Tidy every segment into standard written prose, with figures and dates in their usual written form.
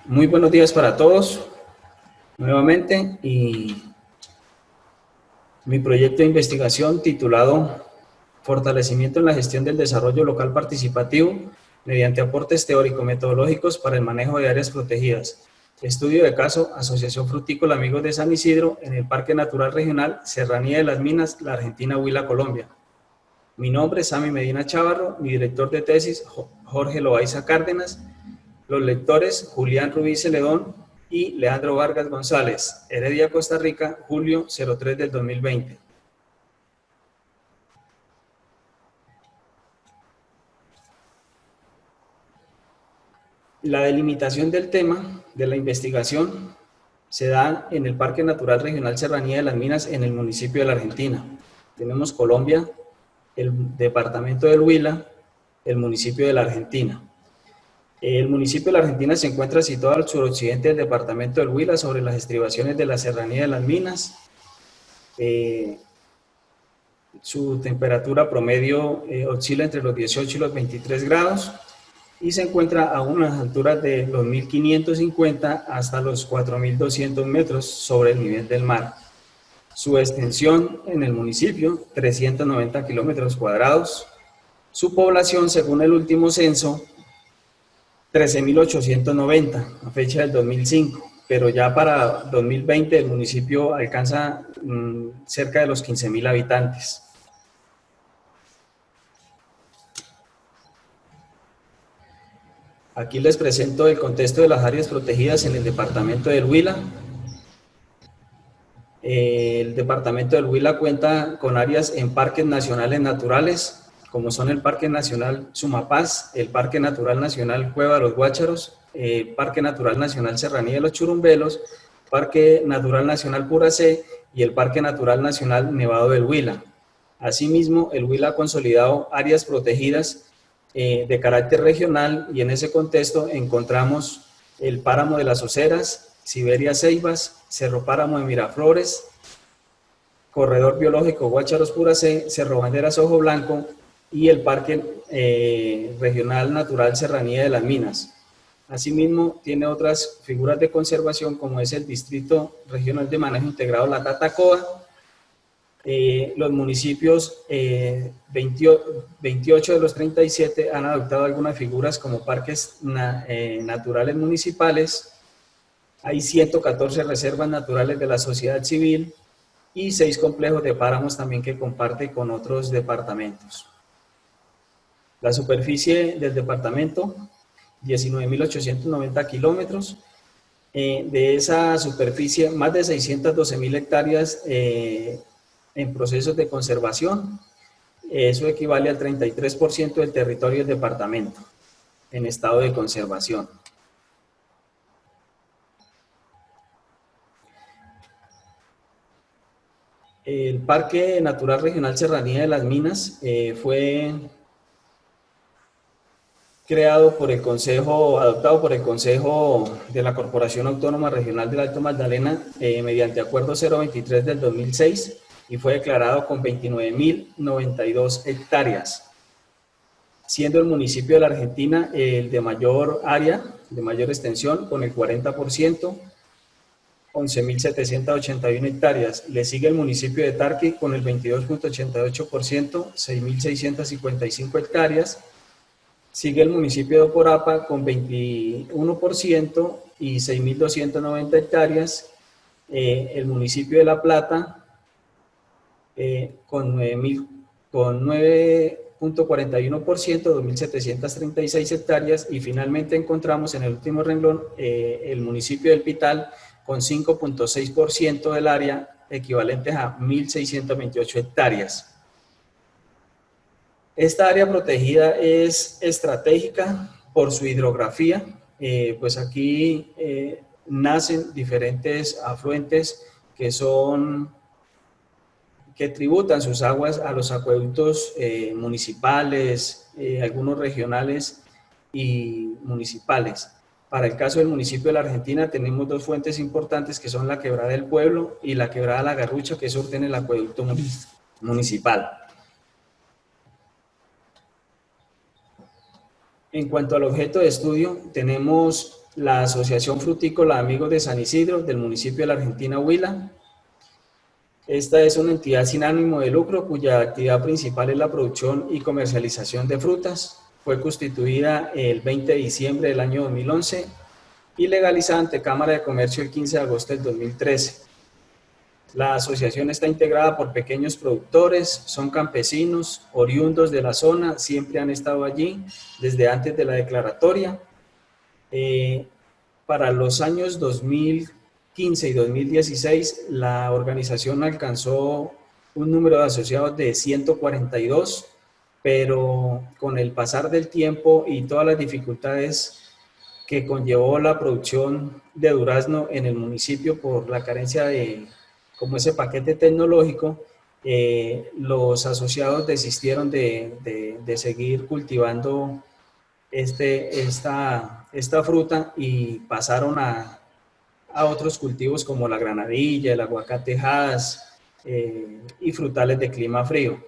Muy buenos días para todos nuevamente, y mi proyecto de investigación titulado Fortalecimiento en la gestión del desarrollo local participativo mediante aportes teórico-metodológicos para el manejo de áreas protegidas. Estudio de caso Asociación Frutícola Amigos de San Isidro en el Parque Natural Regional Serranía de las Minas, la Argentina, Huila, Colombia. Mi nombre es Sami Medina Chavarro, mi director de tesis Jorge Loaiza Cárdenas. Los lectores Julián Rubí Celedón y Leandro Vargas González, Heredia, Costa Rica, julio 03 del 2020. La delimitación del tema de la investigación se da en el Parque Natural Regional Serranía de las Minas, en el municipio de La Argentina. Tenemos Colombia, el departamento del Huila, el municipio de La Argentina. El municipio de La Argentina se encuentra situado al suroccidente del departamento del Huila, sobre las estribaciones de la Serranía de las Minas. Su temperatura promedio oscila entre los 18 y los 23 grados y se encuentra a unas alturas de los 1550 hasta los 4200 metros sobre el nivel del mar. Su extensión en el municipio, 390 kilómetros cuadrados. Su población, según el último censo, 13.890 a fecha del 2005, pero ya para 2020 el municipio alcanza cerca de los 15.000 habitantes. Aquí les presento el contexto de las áreas protegidas en el departamento del Huila. El departamento del Huila cuenta con áreas en parques nacionales naturales, como son el Parque Nacional Sumapaz, el Parque Natural Nacional Cueva de los Guácharos, el Parque Natural Nacional Serranía de los Churumbelos, Parque Natural Nacional Puracé y el Parque Natural Nacional Nevado del Huila. Asimismo, el Huila ha consolidado áreas protegidas de carácter regional, y en ese contexto encontramos el Páramo de las Oceras, Siberia Ceibas, Cerro Páramo de Miraflores, Corredor Biológico Guácharos Puracé, Cerro Banderas Ojo Blanco y el Parque Regional Natural Serranía de las Minas. Asimismo, tiene otras figuras de conservación, como es el Distrito Regional de Manejo Integrado La Tatacoa. Los municipios 28 de los 37 han adoptado algunas figuras como parques naturales municipales. Hay 114 reservas naturales de la sociedad civil y 6 complejos de páramos también que comparte con otros departamentos. La superficie del departamento, 19.890 kilómetros. De esa superficie, más de 612.000 hectáreas en procesos de conservación. Eso equivale al 33% del territorio del departamento en estado de conservación. El Parque Natural Regional Serranía de las Minas fue creado por el Consejo, adoptado por el Consejo de la Corporación Autónoma Regional del Alto Magdalena mediante Acuerdo 023 del 2006, y fue declarado con 29.092 hectáreas, siendo el municipio de La Argentina el de mayor área, de mayor extensión, con el 40%, 11.781 hectáreas. Le sigue el municipio de Tarqui con el 22.88%, 6.655 hectáreas. Sigue el municipio de Oporapa con 21% y 6.290 hectáreas. El municipio de La Plata con 9.41%, 2.736 hectáreas. Y finalmente encontramos en el último renglón el municipio del Pital con 5.6% del área, equivalentes a 1.628 hectáreas. Esta área protegida es estratégica por su hidrografía, pues aquí nacen diferentes afluentes que tributan sus aguas a los acueductos municipales, algunos regionales y municipales. Para el caso del municipio de La Argentina tenemos 2 fuentes importantes, que son la Quebrada del Pueblo y la Quebrada La Garrucha, que surten el acueducto municipal. En cuanto al objeto de estudio, tenemos la Asociación Frutícola Amigos de San Isidro del municipio de la Argentina Huila. Esta es una entidad sin ánimo de lucro cuya actividad principal es la producción y comercialización de frutas. Fue constituida el 20 de diciembre del año 2011 y legalizada ante Cámara de Comercio el 15 de agosto del 2013. La asociación está integrada por pequeños productores, son campesinos, oriundos de la zona, siempre han estado allí desde antes de la declaratoria. Para los años 2015 y 2016, la organización alcanzó un número de asociados de 142, pero con el pasar del tiempo y todas las dificultades que conllevó la producción de durazno en el municipio por la carencia de como ese paquete tecnológico, los asociados desistieron de seguir cultivando esta fruta y pasaron a otros cultivos como la granadilla, el aguacate Hass y frutales de clima frío.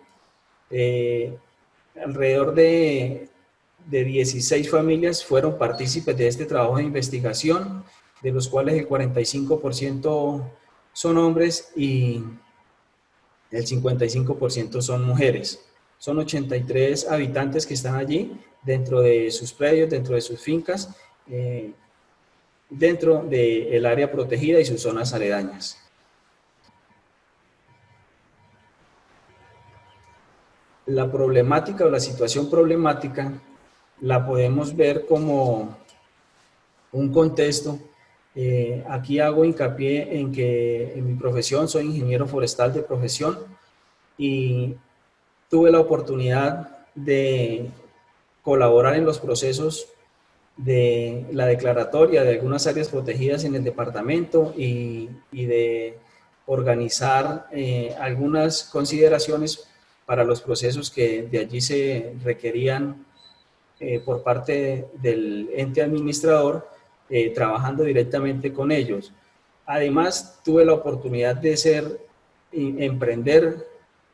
Alrededor de 16 familias fueron partícipes de este trabajo de investigación, de los cuales el 45% son hombres y el 55% son mujeres. Son 83 habitantes que están allí dentro de sus predios, dentro de sus fincas, dentro del área protegida y sus zonas aledañas. La problemática o la situación problemática la podemos ver como un contexto. Aquí hago hincapié en que en mi profesión soy ingeniero forestal de profesión y tuve la oportunidad de colaborar en los procesos de la declaratoria de algunas áreas protegidas en el departamento y de organizar algunas consideraciones para los procesos que de allí se requerían por parte del ente administrador, trabajando directamente con ellos. Además, tuve la oportunidad de emprender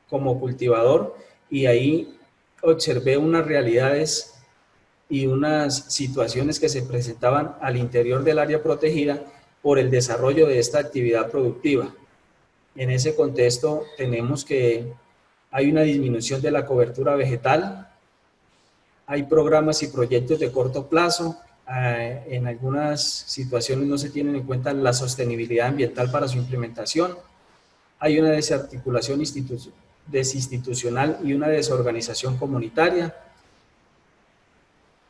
como cultivador y ahí observé unas realidades y unas situaciones que se presentaban al interior del área protegida por el desarrollo de esta actividad productiva. En ese contexto tenemos que hay una disminución de la cobertura vegetal, hay programas y proyectos de corto plazo, en algunas situaciones no se tienen en cuenta la sostenibilidad ambiental para su implementación, hay una desarticulación desinstitucional y una desorganización comunitaria.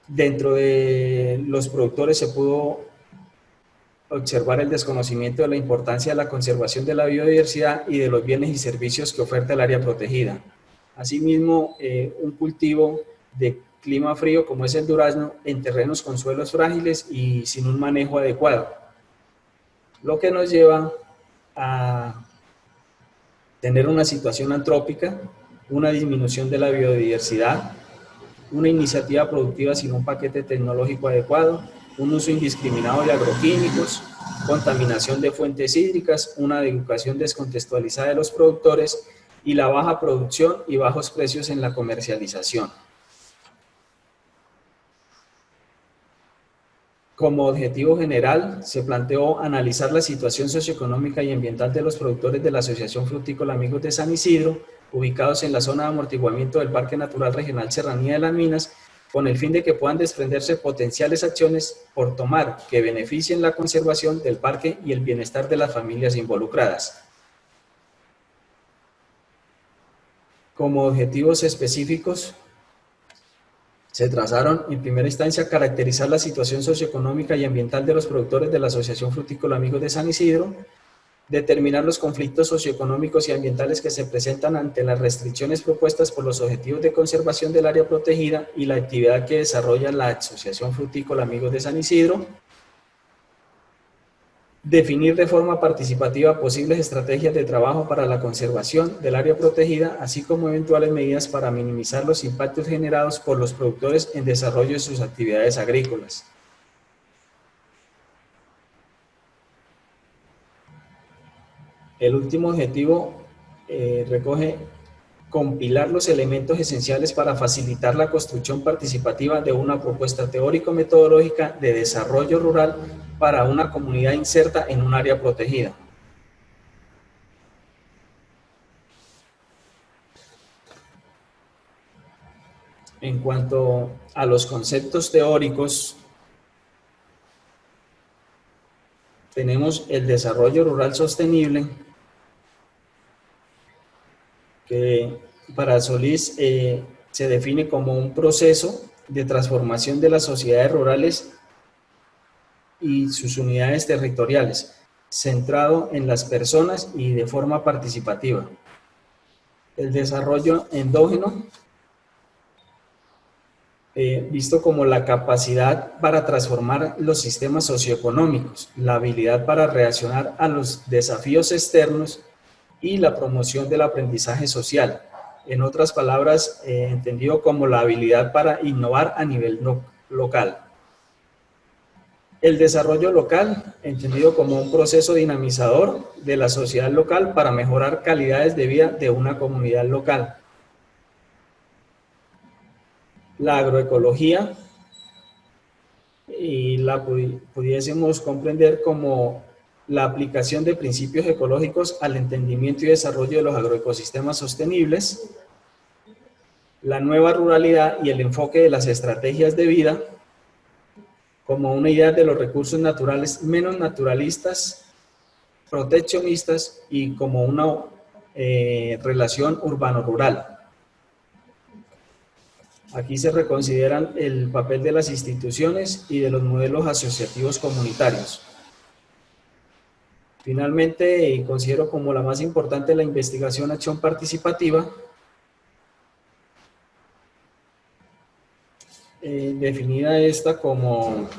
Dentro de los productores se pudo observar el desconocimiento de la importancia de la conservación de la biodiversidad y de los bienes y servicios que oferta el área protegida. Asimismo, un cultivo de clima frío como es el durazno en terrenos con suelos frágiles y sin un manejo adecuado, lo que nos lleva a tener una situación antrópica, una disminución de la biodiversidad, una iniciativa productiva sin un paquete tecnológico adecuado, un uso indiscriminado de agroquímicos, contaminación de fuentes hídricas, una educación descontextualizada de los productores y la baja producción y bajos precios en la comercialización. Como objetivo general, se planteó analizar la situación socioeconómica y ambiental de los productores de la Asociación Frutícola Amigos de San Isidro, ubicados en la zona de amortiguamiento del Parque Natural Regional Serranía de las Minas, con el fin de que puedan desprenderse potenciales acciones por tomar que beneficien la conservación del parque y el bienestar de las familias involucradas. Como objetivos específicos, se trazaron en primera instancia caracterizar la situación socioeconómica y ambiental de los productores de la Asociación Frutícola Amigos de San Isidro, determinar los conflictos socioeconómicos y ambientales que se presentan ante las restricciones propuestas por los objetivos de conservación del área protegida y la actividad que desarrolla la Asociación Frutícola Amigos de San Isidro, definir de forma participativa posibles estrategias de trabajo para la conservación del área protegida, así como eventuales medidas para minimizar los impactos generados por los productores en desarrollo de sus actividades agrícolas. El último objetivo recoge compilar los elementos esenciales para facilitar la construcción participativa de una propuesta teórico-metodológica de desarrollo rural para una comunidad inserta en un área protegida. En cuanto a los conceptos teóricos, tenemos el desarrollo rural sostenible, que para Solís se define como un proceso de transformación de las sociedades rurales y sus unidades territoriales, centrado en las personas y de forma participativa. El desarrollo endógeno, visto como la capacidad para transformar los sistemas socioeconómicos, la habilidad para reaccionar a los desafíos externos y la promoción del aprendizaje social. En otras palabras, entendido como la habilidad para innovar a nivel local. El desarrollo local, entendido como un proceso dinamizador de la sociedad local para mejorar calidades de vida de una comunidad local. La agroecología, y la pudiésemos comprender como la aplicación de principios ecológicos al entendimiento y desarrollo de los agroecosistemas sostenibles, la nueva ruralidad y el enfoque de las estrategias de vida como una idea de los recursos naturales menos naturalistas, proteccionistas y como una relación urbano-rural. Aquí se reconsideran el papel de las instituciones y de los modelos asociativos comunitarios. Finalmente, y considero como la más importante la investigación-acción participativa, definida esta como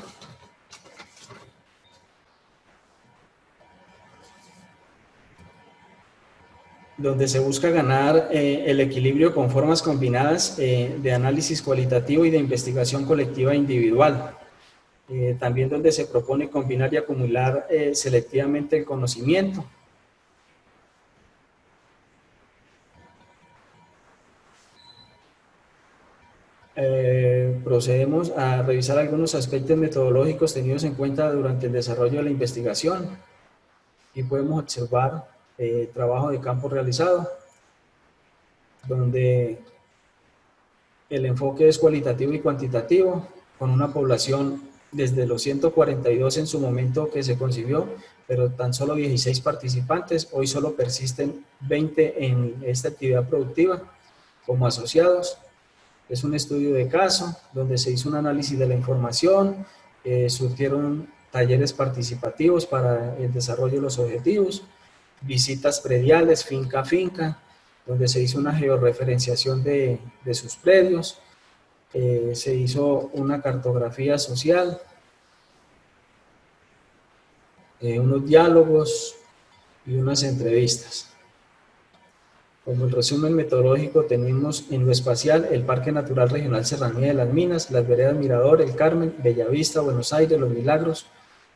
donde se busca ganar el equilibrio con formas combinadas de análisis cualitativo y de investigación colectiva individual. También donde se propone combinar y acumular selectivamente el conocimiento. Procedemos a revisar algunos aspectos metodológicos tenidos en cuenta durante el desarrollo de la investigación y podemos observar trabajo de campo realizado, donde el enfoque es cualitativo y cuantitativo, con una población desde los 142 en su momento que se concibió, pero tan solo 16 participantes, hoy solo persisten 20 en esta actividad productiva como asociados. Es un estudio de caso, donde se hizo un análisis de la información, surgieron talleres participativos para el desarrollo de los objetivos, visitas prediales, finca a finca, donde se hizo una georreferenciación de sus predios, se hizo una cartografía social, unos diálogos y unas entrevistas. Como el resumen metodológico tenemos en lo espacial el Parque Natural Regional Serranía de las Minas, las veredas Mirador, El Carmen, Bellavista, Buenos Aires, Los Milagros,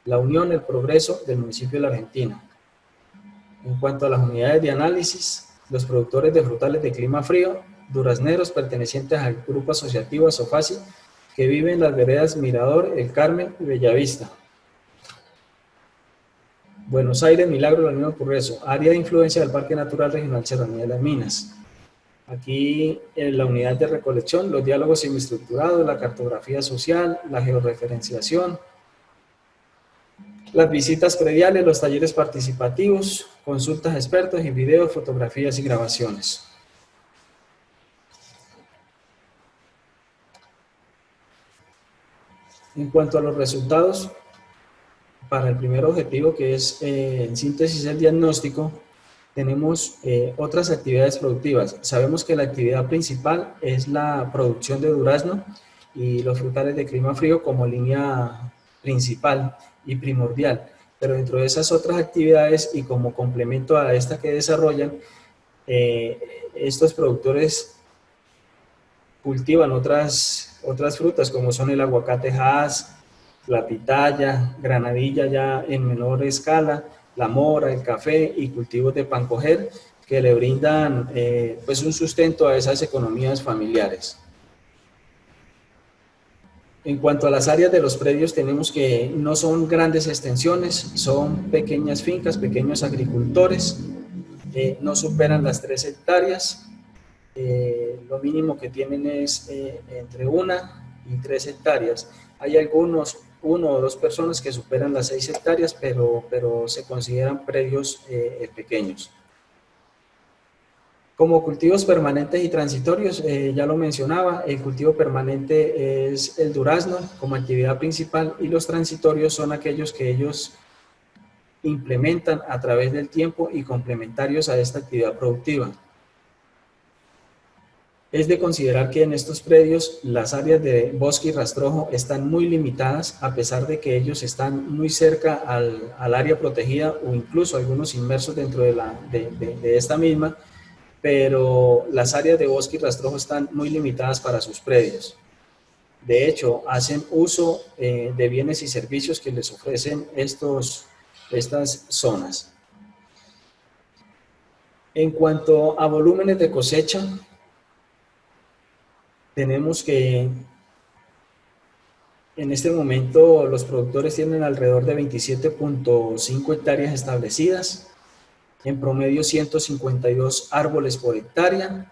La Unión, El Progreso del municipio de La Argentina. En cuanto a las unidades de análisis, los productores de frutales de clima frío, durazneros pertenecientes al grupo asociativo Asofasi, que viven en las veredas Mirador, El Carmen y Bellavista. Buenos Aires, Milagro, La Unión, Progreso, área de influencia del Parque Natural Regional Serranía de las Minas. Aquí en la unidad de recolección, los diálogos semiestructurados, la cartografía social, la georreferenciación, las visitas prediales, los talleres participativos, consultas a expertos y videos, fotografías y grabaciones. En cuanto a los resultados, para el primer objetivo, que es en síntesis el diagnóstico, tenemos otras actividades productivas. Sabemos que la actividad principal es la producción de durazno y los frutales de clima frío como línea principal y primordial, pero dentro de esas otras actividades y como complemento a esta que desarrollan, estos productores cultivan otras frutas como son el aguacate Hass, la pitaya, granadilla ya en menor escala, la mora, el café y cultivos de pancoger, que le brindan pues un sustento a esas economías familiares. En cuanto a las áreas de los predios, tenemos que no son grandes extensiones, son pequeñas fincas, pequeños agricultores, no superan las 3 hectáreas, lo mínimo que tienen es entre 1 y 3 hectáreas. Hay algunos, 1 o 2 personas que superan las 6 hectáreas, pero se consideran predios pequeños. Como cultivos permanentes y transitorios, ya lo mencionaba, el cultivo permanente es el durazno como actividad principal y los transitorios son aquellos que ellos implementan a través del tiempo y complementarios a esta actividad productiva. Es de considerar que en estos predios las áreas de bosque y rastrojo están muy limitadas a pesar de que ellos están muy cerca al área protegida o incluso algunos inmersos dentro de esta misma, pero las áreas de bosque y rastrojo están muy limitadas para sus predios. De hecho, hacen uso de bienes y servicios que les ofrecen estas zonas. En cuanto a volúmenes de cosecha, tenemos que en este momento los productores tienen alrededor de 27.5 hectáreas establecidas, en promedio 152 árboles por hectárea.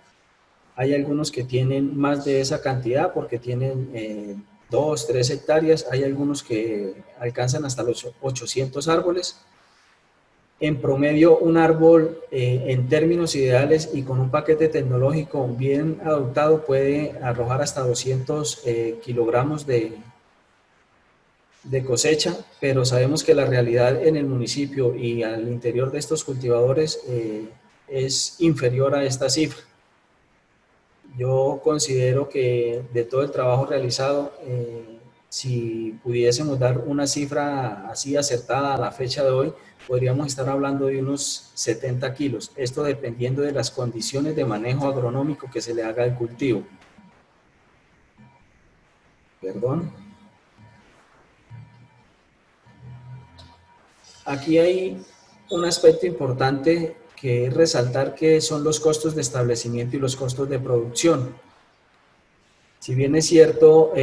Hay algunos que tienen más de esa cantidad porque tienen 2, 3 hectáreas, hay algunos que alcanzan hasta los 800 árboles. En promedio, un árbol en términos ideales y con un paquete tecnológico bien adoptado puede arrojar hasta 200 kilogramos de cosecha, pero sabemos que la realidad en el municipio y al interior de estos cultivadores es inferior a esta cifra. Yo considero que de todo el trabajo realizado, si pudiésemos dar una cifra así acertada a la fecha de hoy, podríamos estar hablando de unos 70 kilos. Esto dependiendo de las condiciones de manejo agronómico que se le haga al cultivo. Perdón. Aquí hay un aspecto importante que es resaltar que son los costos de establecimiento y los costos de producción. Si bien es cierto,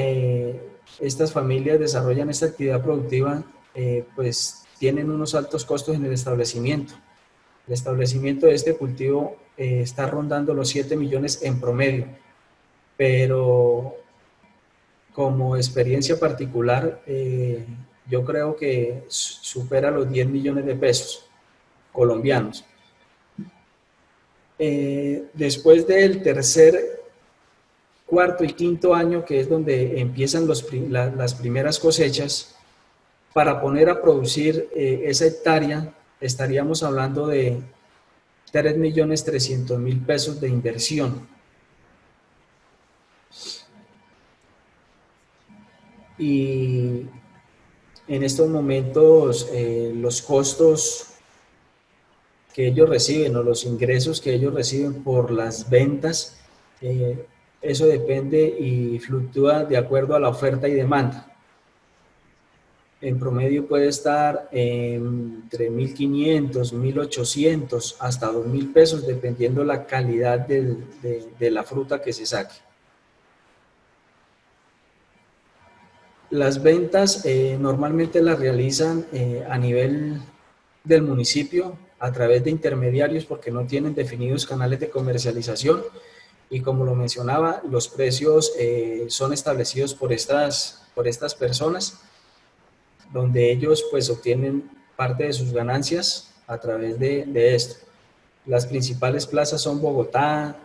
estas familias desarrollan esta actividad productiva, pues tienen unos altos costos en el establecimiento. El establecimiento de este cultivo está rondando los 7 millones en promedio, pero como experiencia particular, yo creo que supera los 10 millones de pesos colombianos. Después del tercer, cuarto y quinto año, que es donde empiezan las primeras cosechas, para poner a producir esa hectárea, estaríamos hablando de 3.300.000 pesos de inversión. Y en estos momentos los costos que ellos reciben o los ingresos que ellos reciben por las ventas, eso depende y fluctúa de acuerdo a la oferta y demanda. En promedio puede estar entre 1.500, 1.800 hasta 2.000 pesos dependiendo la calidad de la fruta que se saque. Las ventas normalmente las realizan a nivel del municipio a través de intermediarios porque no tienen definidos canales de comercialización y como lo mencionaba, los precios son establecidos por estas personas donde ellos pues obtienen parte de sus ganancias a través de esto. Las principales plazas son Bogotá,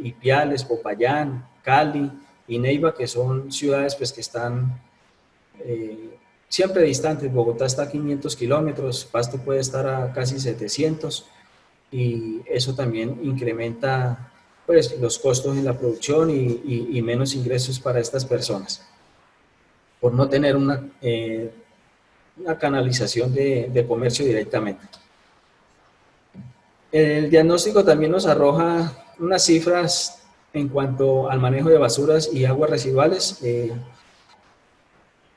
Ipiales, Popayán, Cali y Neiva, que son ciudades pues que están siempre distantes. Bogotá está a 500 kilómetros, Pasto puede estar a casi 700 y eso también incrementa pues, los costos en la producción y menos ingresos para estas personas por no tener una canalización de comercio directamente. El diagnóstico también nos arroja unas cifras en cuanto al manejo de basuras y aguas residuales.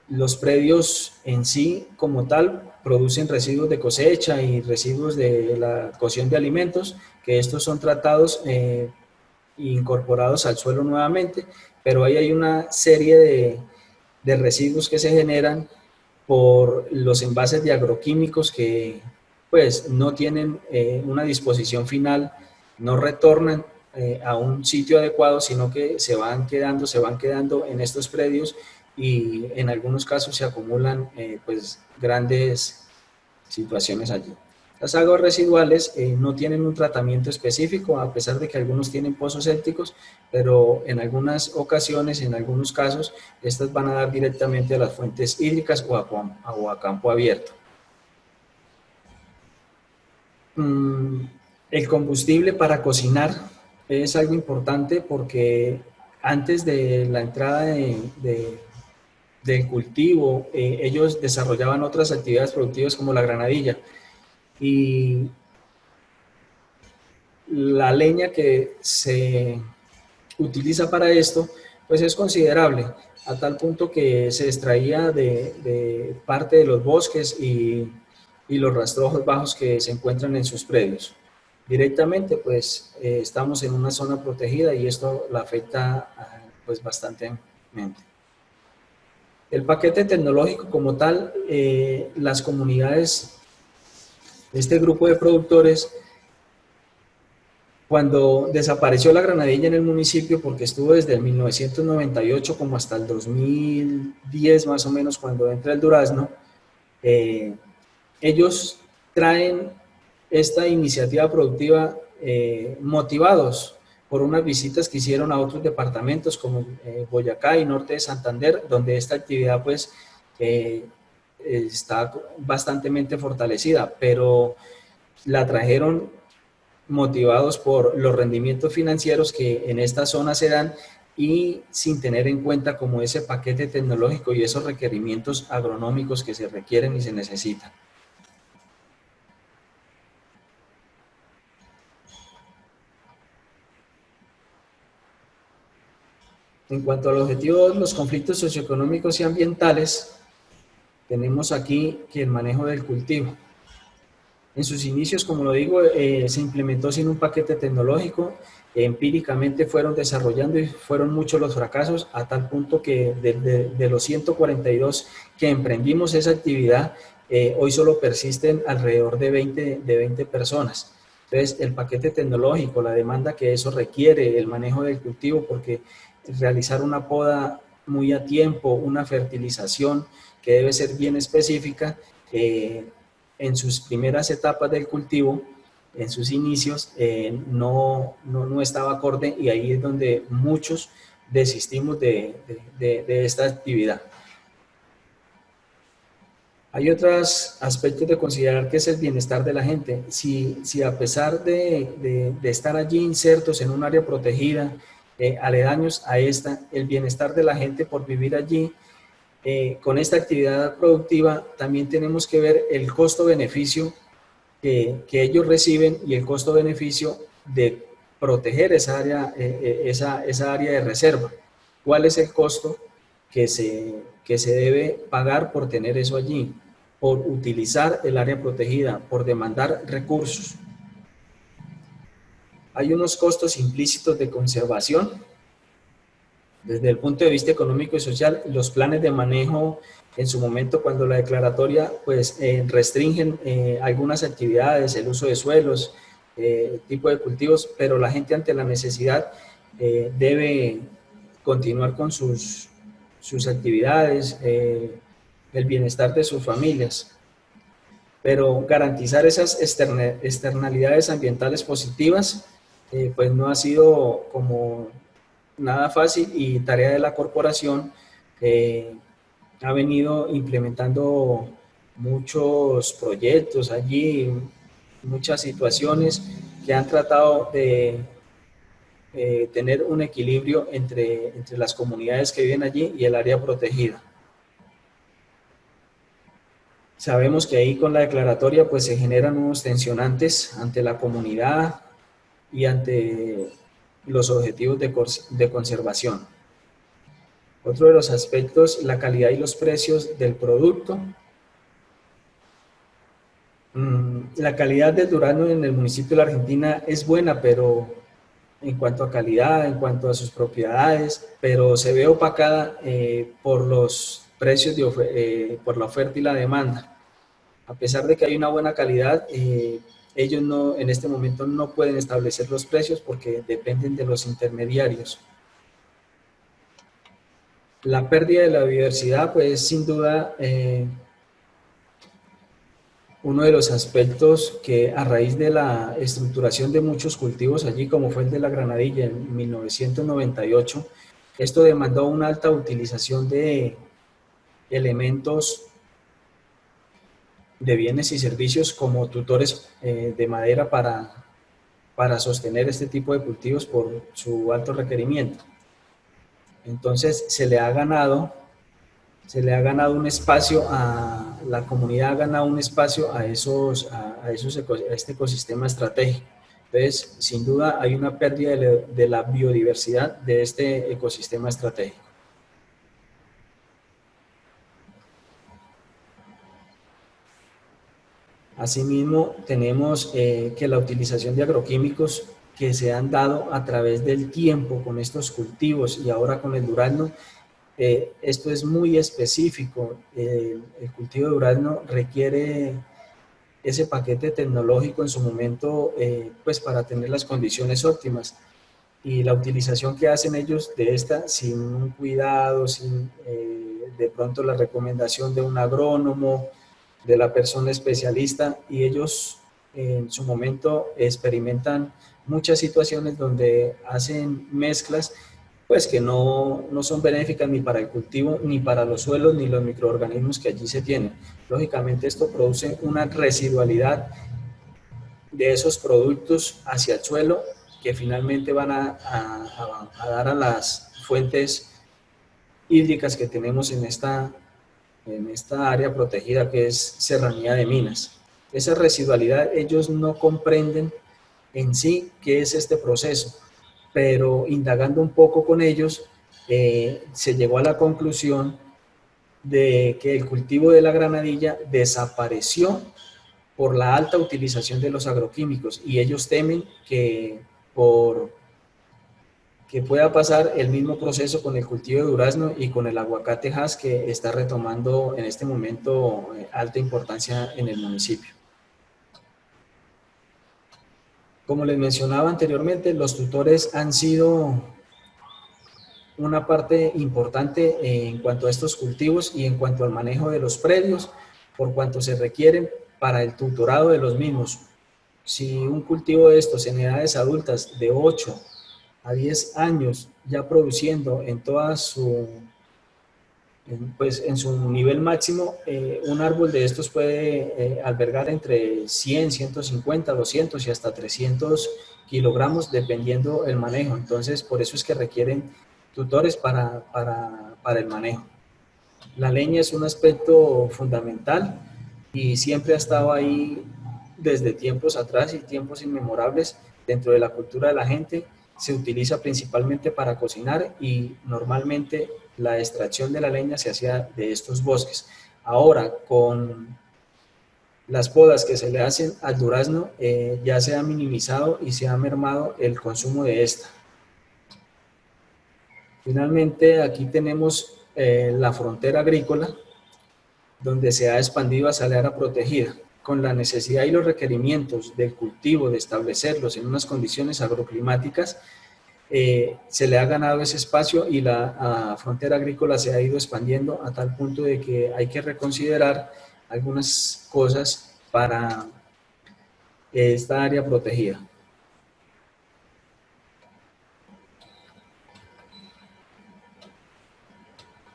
Los predios en sí, como tal, producen residuos de cosecha y residuos de la cocción de alimentos, que estos son tratados e incorporados al suelo nuevamente, pero ahí hay una serie de residuos que se generan por los envases de agroquímicos que pues no tienen una disposición final, no retornan a un sitio adecuado, sino que se van quedando en estos predios y en algunos casos se acumulan pues grandes situaciones allí. Las aguas residuales no tienen un tratamiento específico, a pesar de que algunos tienen pozos sépticos, pero en algunas ocasiones, en algunos casos, estas van a dar directamente a las fuentes hídricas o a campo abierto. El combustible para cocinar es algo importante porque antes de la entrada del cultivo, ellos desarrollaban otras actividades productivas como la granadilla y la leña que se utiliza para esto, pues es considerable, a tal punto que se extraía de parte de los bosques y los rastrojos bajos que se encuentran en sus predios. Directamente, pues estamos en una zona protegida y esto la afecta pues bastante. El paquete tecnológico como tal, las comunidades, este grupo de productores, cuando desapareció la granadilla en el municipio, porque estuvo desde el 1998 como hasta el 2010 más o menos, cuando entra el durazno, ellos traen esta iniciativa productiva motivados por unas visitas que hicieron a otros departamentos como Boyacá y norte de Santander, donde esta actividad pues está bastante fortalecida, pero la trajeron motivados por los rendimientos financieros que en esta zona se dan y sin tener en cuenta como ese paquete tecnológico y esos requerimientos agronómicos que se requieren y se necesitan. En cuanto al objetivo de los conflictos socioeconómicos y ambientales, tenemos aquí que el manejo del cultivo. En sus inicios, como lo digo, se implementó sin un paquete tecnológico, empíricamente fueron desarrollando y fueron muchos los fracasos, a tal punto que de los 142 que emprendimos esa actividad, hoy solo persisten alrededor de 20 personas. Entonces, el paquete tecnológico, la demanda que eso requiere, el manejo del cultivo, porque realizar una poda muy a tiempo, una fertilización que debe ser bien específica, en sus primeras etapas del cultivo, en sus inicios, no estaba acorde y ahí es donde muchos desistimos de esta actividad. Hay otros aspectos de considerar que es el bienestar de la gente. Si a pesar de estar allí insertos en un área protegida, aledaños a esta, el bienestar de la gente por vivir allí, con esta actividad productiva, también tenemos que ver el costo-beneficio que ellos reciben y el costo-beneficio de proteger esa esa área de reserva. ¿Cuál es el costo que se debe pagar por tener eso allí? Por utilizar el área protegida, por demandar recursos. Hay unos costos implícitos de conservación. Desde el punto de vista económico y social, los planes de manejo en su momento, cuando la declaratoria pues restringen algunas actividades, el uso de suelos, tipo de cultivos, pero la gente ante la necesidad debe continuar con sus actividades, el bienestar de sus familias, pero garantizar esas externalidades ambientales positivas pues no ha sido como nada fácil y tarea de la corporación. Ha venido implementando muchos proyectos allí, muchas situaciones que han tratado de tener un equilibrio entre las comunidades que viven allí y el área protegida. Sabemos que ahí con la declaratoria pues se generan unos tensionantes ante la comunidad y ante los objetivos de conservación. Otro de los aspectos, la calidad y los precios del producto. La calidad del durazno en el municipio de la Argentina es buena, pero en cuanto a calidad, en cuanto a sus propiedades, pero se ve opacada por los precios, por la oferta y la demanda. A pesar de que hay una buena calidad, ellos no, en este momento no pueden establecer los precios porque dependen de los intermediarios. La pérdida de la biodiversidad, pues sin duda, uno de los aspectos que a raíz de la estructuración de muchos cultivos allí, como fue el de la granadilla en 1998, esto demandó una alta utilización de elementos de bienes y servicios como tutores de madera para sostener este tipo de cultivos por su alto requerimiento. Entonces se le ha ganado un espacio a la comunidad, ha ganado un espacio a este ecosistema estratégico. Entonces, sin duda, hay una pérdida de la biodiversidad de este ecosistema estratégico. Asimismo, tenemos que la utilización de agroquímicos que se han dado a través del tiempo con estos cultivos y ahora con el durazno, esto es muy específico. El cultivo de durazno requiere ese paquete tecnológico en su momento, pues para tener las condiciones óptimas. Y la utilización que hacen ellos de esta sin un cuidado, sin de pronto la recomendación de un agrónomo, de la persona especialista, y ellos en su momento experimentan muchas situaciones donde hacen mezclas pues que no son benéficas ni para el cultivo, ni para los suelos, ni los microorganismos que allí se tienen. Lógicamente esto produce una residualidad de esos productos hacia el suelo que finalmente van a dar a las fuentes hídricas que tenemos en esta área protegida que es Serranía de Minas. Esa residualidad ellos no comprenden en sí qué es este proceso, pero indagando un poco con ellos, se llegó a la conclusión de que el cultivo de la granadilla desapareció por la alta utilización de los agroquímicos y ellos temen que pueda pasar el mismo proceso con el cultivo de durazno y con el aguacate Hass, que está retomando en este momento alta importancia en el municipio. Como les mencionaba anteriormente, los tutores han sido una parte importante en cuanto a estos cultivos y en cuanto al manejo de los predios, por cuanto se requieren para el tutorado de los mismos. Si un cultivo de estos en edades adultas de 8 a 10 años ya produciendo en toda su, pues en su nivel máximo, un árbol de estos puede albergar entre 100, 150, 200 y hasta 300 kilogramos dependiendo el manejo. Entonces, por eso es que requieren tutores para el manejo. La leña es un aspecto fundamental y siempre ha estado ahí desde tiempos atrás y tiempos inmemorables dentro de la cultura de la gente. Se utiliza principalmente para cocinar y normalmente la extracción de la leña se hacía de estos bosques. Ahora, con las podas que se le hacen al durazno, ya se ha minimizado y se ha mermado el consumo de esta. Finalmente, aquí tenemos la frontera agrícola, donde se ha expandido hacia el área protegida, con la necesidad y los requerimientos del cultivo, de establecerlos en unas condiciones agroclimáticas, se le ha ganado ese espacio y la frontera agrícola se ha ido expandiendo a tal punto de que hay que reconsiderar algunas cosas para esta área protegida.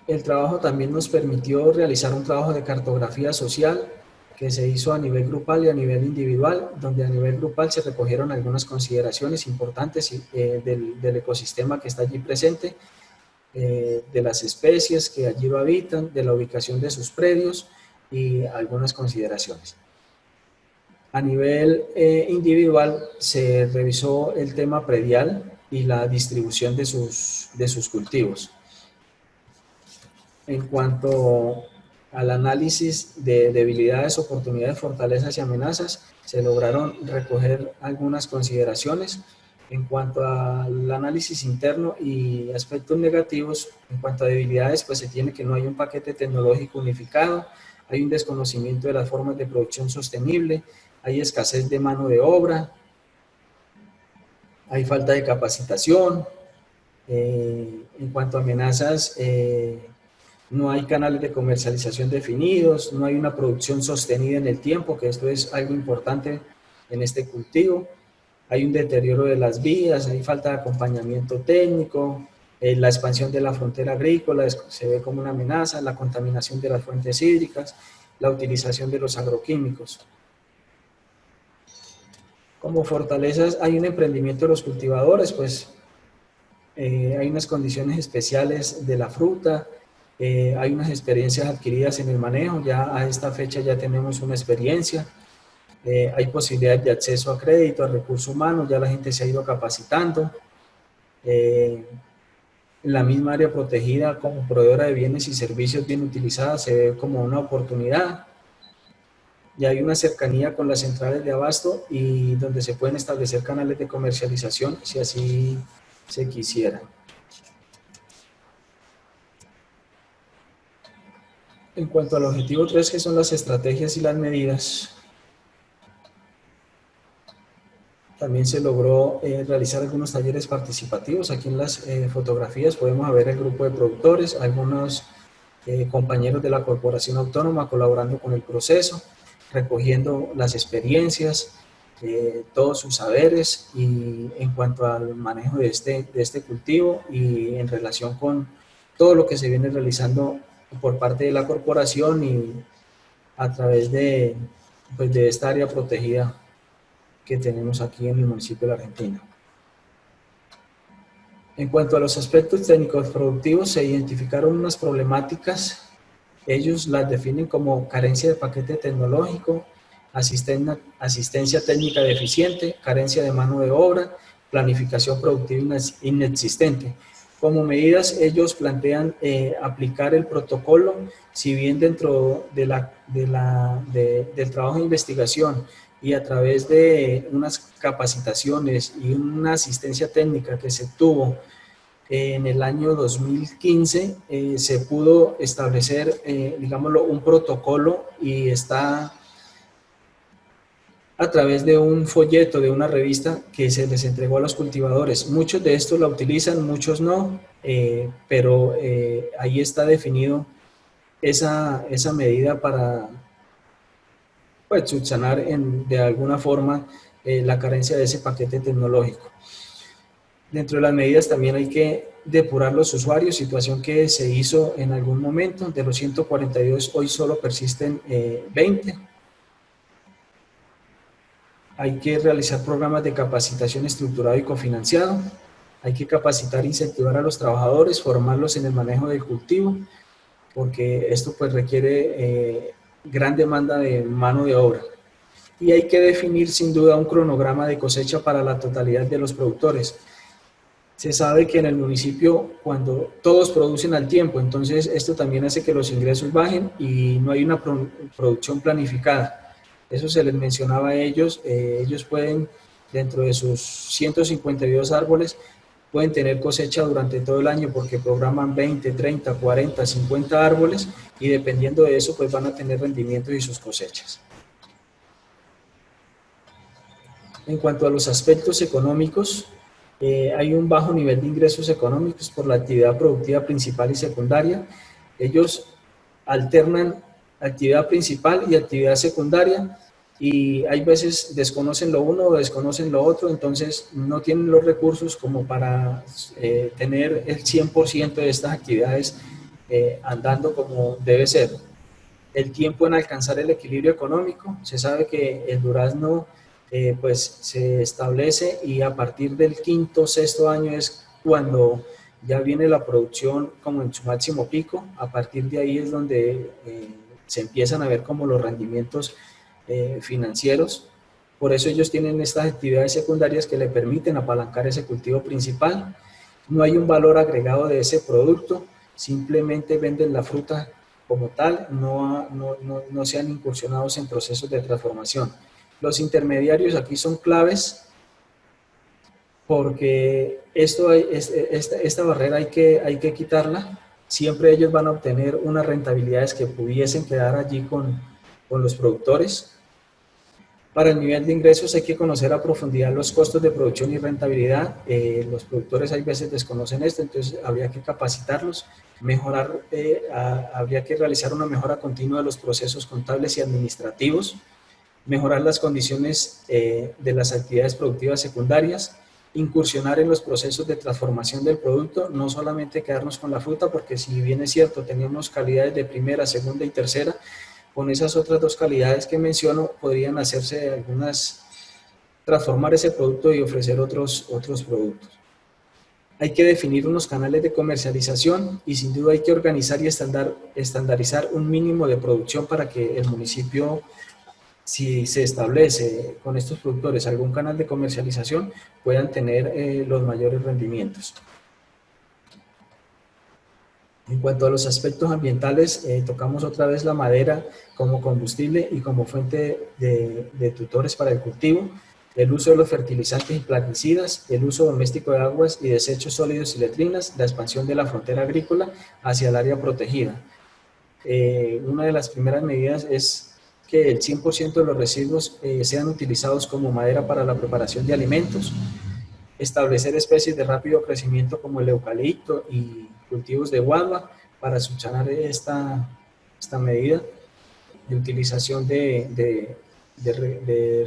El trabajo también nos permitió realizar un trabajo de cartografía social que se hizo a nivel grupal y a nivel individual, donde a nivel grupal se recogieron algunas consideraciones importantes del ecosistema que está allí presente, de las especies que allí lo habitan, de la ubicación de sus predios y algunas consideraciones. A nivel individual se revisó el tema predial y la distribución de sus cultivos. En cuanto al análisis de debilidades, oportunidades, fortalezas y amenazas, se lograron recoger algunas consideraciones. En cuanto al análisis interno y aspectos negativos, en cuanto a debilidades, pues se tiene que no hay un paquete tecnológico unificado, hay un desconocimiento de las formas de producción sostenible, hay escasez de mano de obra, hay falta de capacitación. En cuanto a amenazas, no hay canales de comercialización definidos, no hay una producción sostenida en el tiempo, que esto es algo importante en este cultivo. Hay un deterioro de las vías, hay falta de acompañamiento técnico, la expansión de la frontera agrícola se ve como una amenaza, la contaminación de las fuentes hídricas, la utilización de los agroquímicos. Como fortalezas hay un emprendimiento de los cultivadores, pues hay unas condiciones especiales de la fruta, hay unas experiencias adquiridas en el manejo, ya a esta fecha ya tenemos una experiencia, hay posibilidades de acceso a crédito, a recursos humanos, ya la gente se ha ido capacitando. En la misma área protegida como proveedora de bienes y servicios bien utilizada se ve como una oportunidad. Ya hay una cercanía con las centrales de abasto y donde se pueden establecer canales de comercialización si así se quisiera. En cuanto al objetivo 3, que son las estrategias y las medidas, también se logró realizar algunos talleres participativos. Aquí en las fotografías podemos ver el grupo de productores, algunos compañeros de la corporación autónoma colaborando con el proceso, recogiendo las experiencias, todos sus saberes y en cuanto al manejo de este cultivo y en relación con todo lo que se viene realizando por parte de la corporación y a través de, pues, de esta área protegida que tenemos aquí en el municipio de La Argentina. En cuanto a los aspectos técnicos productivos, se identificaron unas problemáticas. Ellos las definen como carencia de paquete tecnológico, asistencia técnica deficiente, carencia de mano de obra, planificación productiva inexistente. Como medidas, ellos plantean aplicar el protocolo, si bien dentro del trabajo de investigación y a través de unas capacitaciones y una asistencia técnica que se tuvo en el año 2015, se pudo establecer, digámoslo, un protocolo y está a través de un folleto, de una revista que se les entregó a los cultivadores. Muchos de estos la utilizan, muchos no, pero ahí está definido esa medida para, pues, subsanar de alguna forma la carencia de ese paquete tecnológico. Dentro de las medidas también hay que depurar los usuarios, situación que se hizo en algún momento. De los 142 hoy solo persisten 20. Hay que realizar programas de capacitación estructurado y cofinanciado. Hay que capacitar e incentivar a los trabajadores, formarlos en el manejo del cultivo, porque esto pues requiere gran demanda de mano de obra. Y hay que definir sin duda un cronograma de cosecha para la totalidad de los productores. Se sabe que en el municipio, cuando todos producen al tiempo, entonces esto también hace que los ingresos bajen y no hay una producción planificada. Eso se les mencionaba a ellos. Ellos pueden, dentro de sus 152 árboles, pueden tener cosecha durante todo el año porque programan 20, 30, 40, 50 árboles y dependiendo de eso, pues van a tener rendimientos y sus cosechas. En cuanto a los aspectos económicos, hay un bajo nivel de ingresos económicos por la actividad productiva principal y secundaria. Ellos alternan actividad principal y actividad secundaria y hay veces desconocen lo uno o desconocen lo otro, entonces no tienen los recursos como para tener el 100% de estas actividades andando como debe ser. El tiempo en alcanzar el equilibrio económico, se sabe que el durazno pues se establece y a partir del quinto, sexto año es cuando ya viene la producción como en su máximo pico. A partir de ahí es donde se empiezan a ver como los rendimientos financieros. Por eso ellos tienen estas actividades secundarias que le permiten apalancar ese cultivo principal. No hay un valor agregado de ese producto. simplemente venden la fruta como tal, no sean incursionados en procesos de transformación. Los intermediarios aquí son claves porque esta barrera hay que quitarla. Siempre ellos van a obtener unas rentabilidades que pudiesen quedar allí con los productores. Para el nivel de ingresos hay que conocer a profundidad los costos de producción y rentabilidad. Los productores hay veces desconocen esto, entonces habría que capacitarlos, mejorar, habría que realizar una mejora continua de los procesos contables y administrativos, mejorar las condiciones de las actividades productivas secundarias, incursionar en los procesos de transformación del producto, no solamente quedarnos con la fruta, porque si bien es cierto, teníamos calidades de primera, segunda y tercera, con esas otras dos calidades que menciono, podrían hacerse algunas, transformar ese producto y ofrecer otros productos. Hay que definir unos canales de comercialización y sin duda hay que organizar y estandarizar un mínimo de producción para que el municipio, si se establece con estos productores algún canal de comercialización, puedan tener los mayores rendimientos. En cuanto a los aspectos ambientales, tocamos otra vez la madera como combustible y como fuente de tutores para el cultivo, el uso de los fertilizantes y plaguicidas, el uso doméstico de aguas y desechos sólidos y letrinas, la expansión de la frontera agrícola hacia el área protegida. Una de las primeras medidas es que el 100% de los residuos sean utilizados como madera para la preparación de alimentos, establecer especies de rápido crecimiento como el eucalipto y cultivos de guadua para subsanar esta medida de utilización de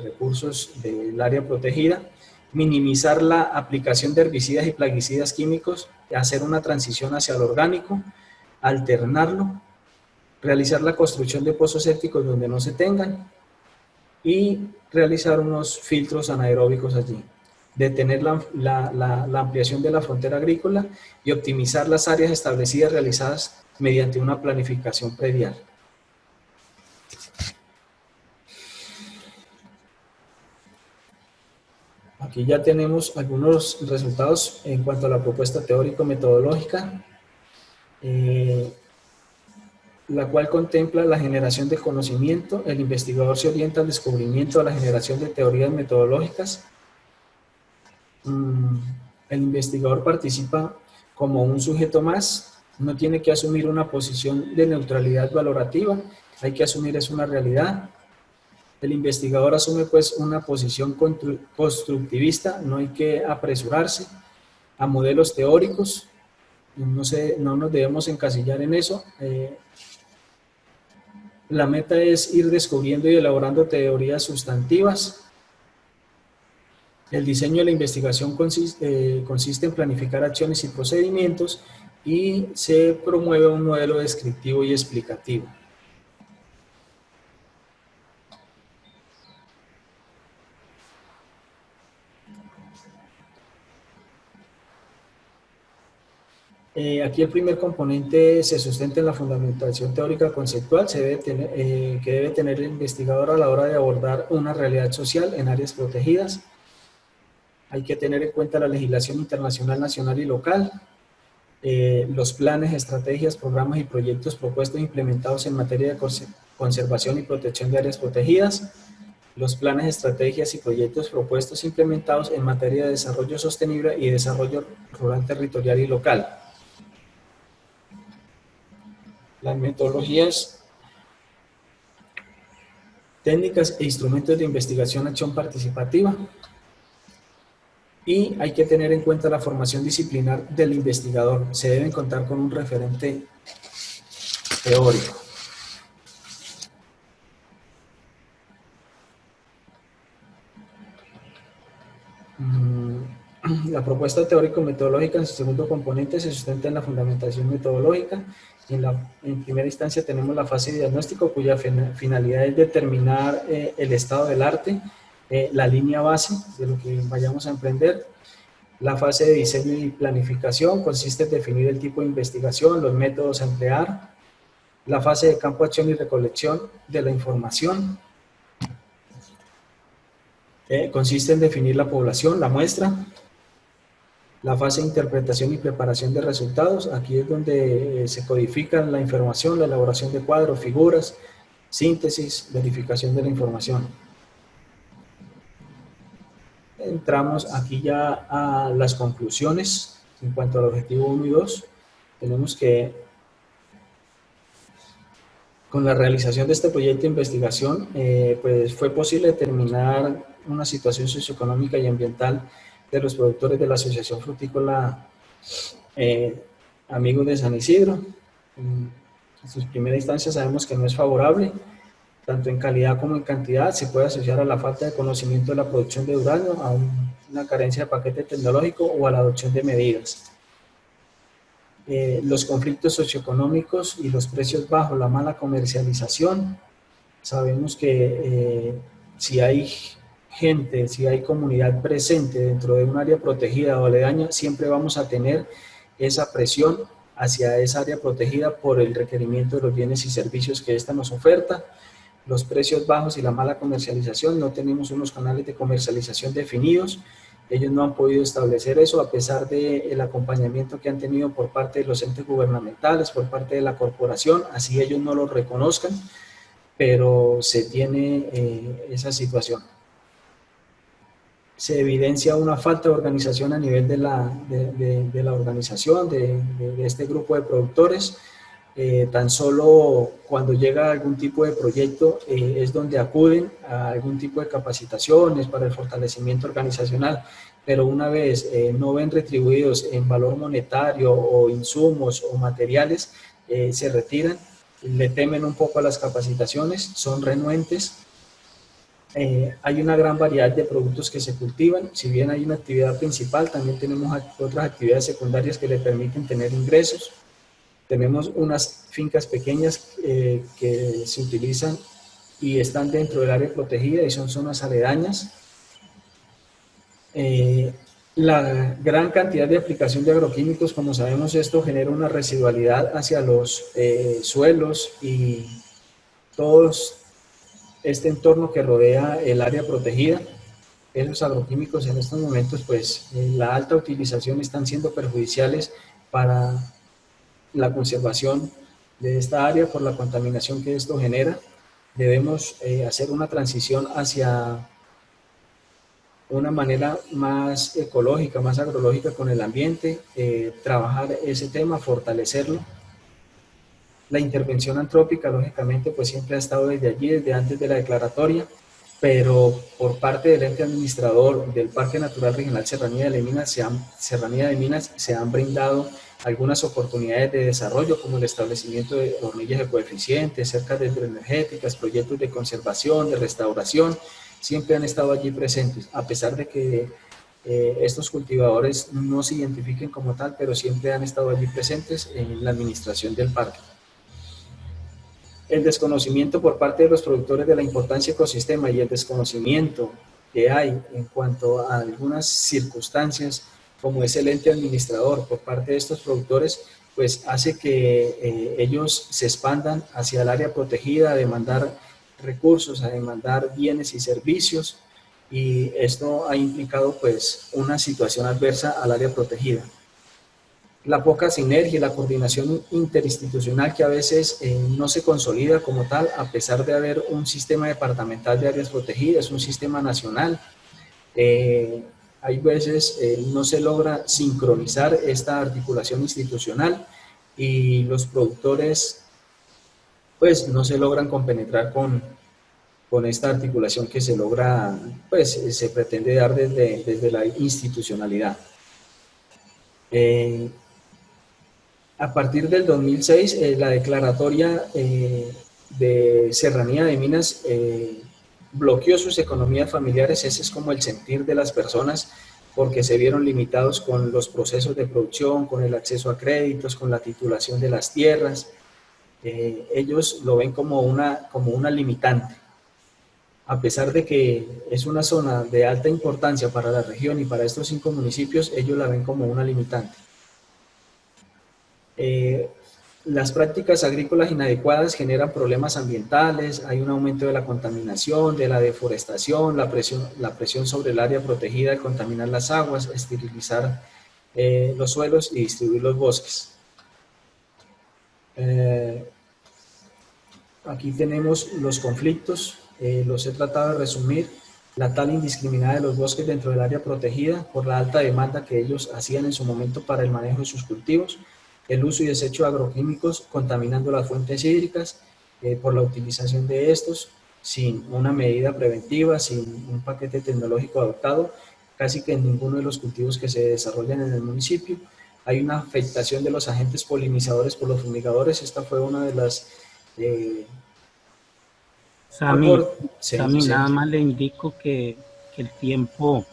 recursos del área protegida, minimizar la aplicación de herbicidas y plaguicidas químicos, hacer una transición hacia lo orgánico, alternarlo, realizar la construcción de pozos sépticos donde no se tengan y realizar unos filtros anaeróbicos allí, detener la ampliación de la frontera agrícola y optimizar las áreas establecidas realizadas mediante una planificación predial. Aquí ya tenemos algunos resultados en cuanto a la propuesta teórico-metodológica, la cual contempla la generación de conocimiento. El investigador se orienta al descubrimiento de la generación de teorías metodológicas. El investigador participa como un sujeto más, no tiene que asumir una posición de neutralidad valorativa, hay que asumir es una realidad. El investigador asume pues una posición constructivista, no hay que apresurarse a modelos teóricos, no nos debemos encasillar en eso. La meta es ir descubriendo y elaborando teorías sustantivas. El diseño de la investigación consiste en planificar acciones y procedimientos y se promueve un modelo descriptivo y explicativo. Aquí el primer componente se sustenta en la fundamentación teórica conceptual que debe tener el investigador a la hora de abordar una realidad social en áreas protegidas. Hay que tener en cuenta la legislación internacional, nacional y local, los planes, estrategias, programas y proyectos propuestos e implementados en materia de conservación y protección de áreas protegidas, los planes, estrategias y proyectos propuestos e implementados en materia de desarrollo sostenible y desarrollo rural, territorial y local. Las metodologías, técnicas e instrumentos de investigación, acción participativa. Y hay que tener en cuenta la formación disciplinar del investigador. Se deben contar con un referente teórico. La propuesta teórico-metodológica en su segundo componente se sustenta en la fundamentación metodológica. En primera instancia tenemos la fase de diagnóstico, cuya finalidad es determinar el estado del arte, la línea base de lo que vayamos a emprender. La fase de diseño y planificación consiste en definir el tipo de investigación, los métodos a emplear. La fase de campo, acción y recolección de la información consiste en definir la población, la muestra. La fase de interpretación y preparación de resultados, aquí es donde se codifican la información, la elaboración de cuadros, figuras, síntesis, verificación de la información. Entramos aquí ya a las conclusiones en cuanto al objetivo 1 y 2. Tenemos que, con la realización de este proyecto de investigación, pues fue posible determinar una situación socioeconómica y ambiental de los productores de la Asociación Frutícola Amigos de San Isidro. En su primera instancia sabemos que no es favorable, tanto en calidad como en cantidad. Se puede asociar a la falta de conocimiento de la producción de uranio, a una carencia de paquete tecnológico o a la adopción de medidas. Los conflictos socioeconómicos y los precios bajos, la mala comercialización. Sabemos que si hay gente, si hay comunidad presente dentro de un área protegida o aledaña, siempre vamos a tener esa presión hacia esa área protegida por el requerimiento de los bienes y servicios que ésta nos oferta. Los precios bajos y la mala comercialización, no tenemos unos canales de comercialización definidos, ellos no han podido establecer eso a pesar del acompañamiento que han tenido por parte de los entes gubernamentales, por parte de la corporación, así ellos no lo reconozcan, pero se tiene esa situación. Se evidencia una falta de organización a nivel de la organización, de este grupo de productores. Tan solo cuando llega algún tipo de proyecto es donde acuden a algún tipo de capacitaciones para el fortalecimiento organizacional, pero una vez no ven retribuidos en valor monetario o insumos o materiales, se retiran, le temen un poco a las capacitaciones, son renuentes. Hay una gran variedad de productos que se cultivan, si bien hay una actividad principal, también tenemos otras actividades secundarias que le permiten tener ingresos. Tenemos unas fincas pequeñas que se utilizan y están dentro del área protegida y son zonas aledañas. La gran cantidad de aplicación de agroquímicos, como sabemos, esto genera una residualidad hacia los suelos y todo este entorno que rodea el área protegida. Esos agroquímicos en estos momentos, pues la alta utilización están siendo perjudiciales para la conservación de esta área por la contaminación que esto genera. Debemos hacer una transición hacia una manera más ecológica, más agrológica con el ambiente, trabajar ese tema, fortalecerlo. La intervención antrópica, lógicamente, pues siempre ha estado desde allí, desde antes de la declaratoria, pero por parte del ente administrador del Parque Natural Regional Serranía de Minas se han brindado algunas oportunidades de desarrollo, como el establecimiento de hornillas de coeficientes, cercas hidroenergéticas, proyectos de conservación, de restauración, siempre han estado allí presentes, a pesar de que estos cultivadores no se identifiquen como tal, pero siempre han estado allí presentes en la administración del parque. El desconocimiento por parte de los productores de la importancia del ecosistema y el desconocimiento que hay en cuanto a algunas circunstancias, como es el ente administrador por parte de estos productores, pues hace que ellos se expandan hacia el área protegida, a demandar recursos, a demandar bienes y servicios, y esto ha implicado pues una situación adversa al área protegida. La poca sinergia y la coordinación interinstitucional que a veces no se consolida como tal, a pesar de haber un sistema departamental de áreas protegidas, un sistema nacional. Hay veces no se logra sincronizar esta articulación institucional y los productores pues no se logran compenetrar con esta articulación que se logra, pues se pretende dar desde la institucionalidad. A partir del 2006, la declaratoria de Serranía de Minas bloqueó sus economías familiares. Ese es como el sentir de las personas, porque se vieron limitados con los procesos de producción, con el acceso a créditos, con la titulación de las tierras. Ellos lo ven como una limitante. A pesar de que es una zona de alta importancia para la región y para estos 5 municipios, ellos la ven como una limitante. Las prácticas agrícolas inadecuadas generan problemas ambientales, hay un aumento de la contaminación, de la deforestación, la presión sobre el área protegida al contaminar las aguas, esterilizar los suelos y distribuir los bosques. Aquí tenemos los conflictos, los he tratado de resumir. La tala indiscriminada de los bosques dentro del área protegida por la alta demanda que ellos hacían en su momento para el manejo de sus cultivos, el uso y desecho de agroquímicos contaminando las fuentes hídricas por la utilización de estos, sin una medida preventiva, sin un paquete tecnológico adoptado, casi que en ninguno de los cultivos que se desarrollan en el municipio. Hay una afectación de los agentes polinizadores por los fumigadores. Esta fue una de las Sami, nada más le indico que el tiempo,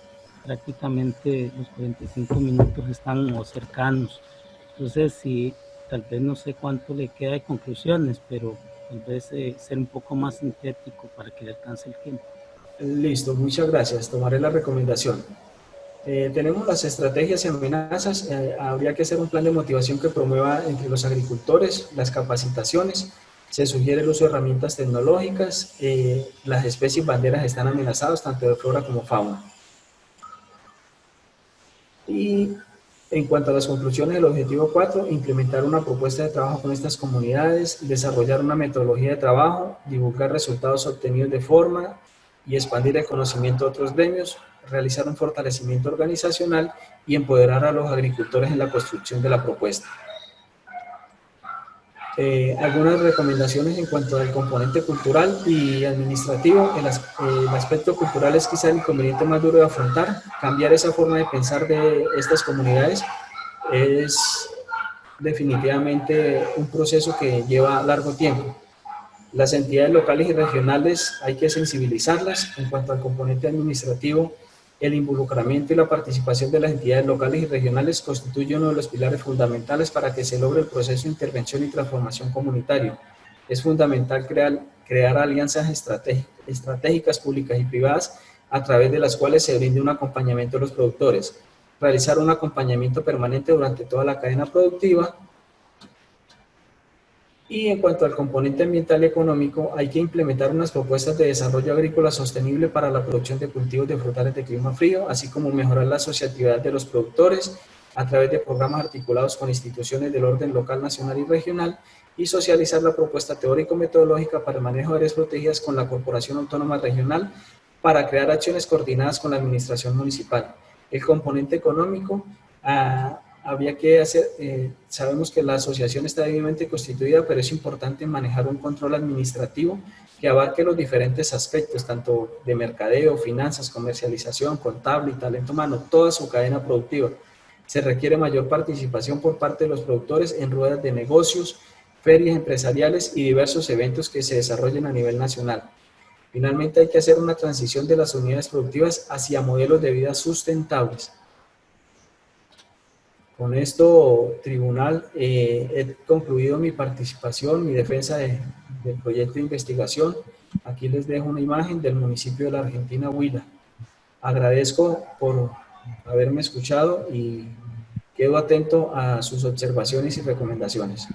prácticamente los 45 minutos están o cercanos. Entonces, si tal vez no sé cuánto le queda de conclusiones, pero tal vez ser un poco más sintético para que le alcance el tiempo. Listo, muchas gracias. Tomaré la recomendación. Tenemos las estrategias y amenazas. Habría que hacer un plan de motivación que promueva entre los agricultores las capacitaciones. Se sugiere el uso de herramientas tecnológicas. Las especies banderas están amenazadas, tanto de flora como fauna. Y en cuanto a las conclusiones del objetivo 4, implementar una propuesta de trabajo con estas comunidades, desarrollar una metodología de trabajo, divulgar resultados obtenidos de forma y expandir el conocimiento de otros gremios, realizar un fortalecimiento organizacional y empoderar a los agricultores en la construcción de la propuesta. Algunas recomendaciones en cuanto al componente cultural y administrativo. El aspecto cultural es quizá el inconveniente más duro de afrontar. Cambiar esa forma de pensar de estas comunidades es definitivamente un proceso que lleva largo tiempo. Las entidades locales y regionales hay que sensibilizarlas. En cuanto al componente administrativo, el involucramiento y la participación de las entidades locales y regionales constituye uno de los pilares fundamentales para que se logre el proceso de intervención y transformación comunitario. Es fundamental crear alianzas estratégicas públicas y privadas a través de las cuales se brinde un acompañamiento a los productores, realizar un acompañamiento permanente durante toda la cadena productiva. Y en cuanto al componente ambiental y económico, hay que implementar unas propuestas de desarrollo agrícola sostenible para la producción de cultivos de frutales de clima frío, así como mejorar la asociatividad de los productores a través de programas articulados con instituciones del orden local, nacional y regional, y socializar la propuesta teórico-metodológica para el manejo de áreas protegidas con la Corporación Autónoma Regional para crear acciones coordinadas con la administración municipal. El componente económico, habría que hacer, sabemos que la asociación está debidamente constituida, pero es importante manejar un control administrativo que abarque los diferentes aspectos, tanto de mercadeo, finanzas, comercialización, contable y talento humano, toda su cadena productiva. Se requiere mayor participación por parte de los productores en ruedas de negocios, ferias empresariales y diversos eventos que se desarrollen a nivel nacional. Finalmente, hay que hacer una transición de las unidades productivas hacia modelos de vida sustentables. Con esto, tribunal, he concluido mi participación, mi defensa del proyecto de investigación. Aquí les dejo una imagen del municipio de la Argentina, Huila. Agradezco por haberme escuchado y quedo atento a sus observaciones y recomendaciones.